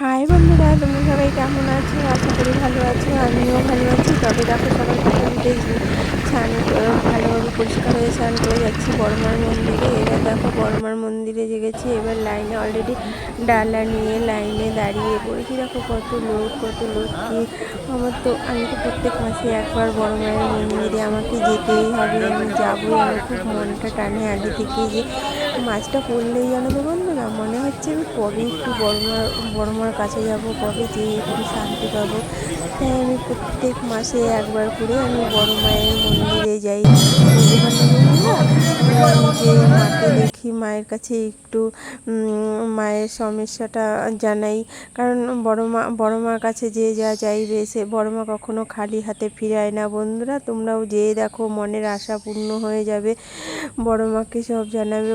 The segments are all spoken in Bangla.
হাই বন্ধুরা, তোমরা সবাই কেমন আছো? আশা করি ভালো আছো। আমিও ভালো আছি। তবে দেখো, সকাল সকাল উঠে স্নান ভালোভাবে পরিষ্কার হয়ে স্নান করে যাচ্ছি বড়মার মন্দিরে। এবার দেখো, বড়মার মন্দিরে গেছি। এবার লাইনে অলরেডি ডালা নিয়ে লাইনে দাঁড়িয়ে পড়েছি। দেখো কত লোক কি। আমি তো প্রত্যেক মাসে একবার বড় মায়ের মন্দিরে আমাকে যেতেই হবে। আমি যাবোই। আমার খুব মনটা টানে আগে থেকে যে মাছটা পড়লেই জানো তো বন্ধুরা, মনে হচ্ছে আমি কবে একটু বড়মার কাছে যাব, কবে যেয়ে একটু শান্তি পাবো। তাই আমি প্রত্যেক মাসে একবার করে আমি বড় মায়ের মন্দিরে যাই। যেখানে বন্ধুরা যে মাকে দেখি, মায়ের কাছে একটু মায়ের সমস্যাটা জানাই। কারণ বড় মার কাছে যে যা চাইবে, সে বড় মা কখনো খালি হাতে ফিরায় না বন্ধুরা। তোমরাও যেয়ে দেখো, মনের আশা পূর্ণ হয়ে যাবে। বড় মাকে সব জানাবে।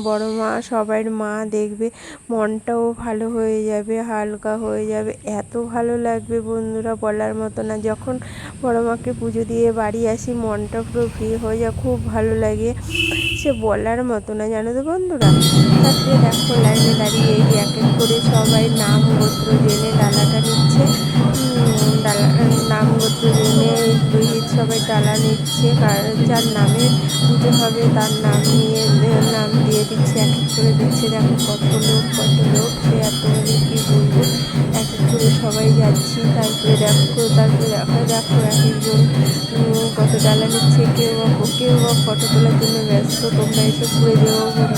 বড় মা সবার মা, দেখবে মনটাও ভালো হয়ে যাবে, হালকা হয়ে যাবে। এত ভালো লাগবে বন্ধুরা, বলার মতো না। যখন বড় মাকে পুজো দিয়ে বাড়ি আসি, মনটা পুরো ফ্রি হয়ে যায়, খুব ভালো লাগে, সে বলার মতো না, জানো তো বন্ধুরা। তারপরে দেখো, লাইনে দাঁড়িয়ে এই এক এক করে সবাই নাম গোত্র জেনে ডালাটা নিচ্ছে। নাম গোত্র জেনে পুরোহিত সবাই ডালা নিচ্ছে। যার নামে পুজো হবে তার নাম নিয়ে নাম দিয়ে দিচ্ছে, এক এক করে দিচ্ছে। দেখো কত লোক, সে এত কি বলবো। এক এক করে সবাই যাচ্ছি। তারপরে দেখো এক একজন কত ডালা নিচ্ছে। কেউ বা ফটো তোলার জন্য ব্যস্ত। তোমরা এসে ঘুরে যেও বন্ধু।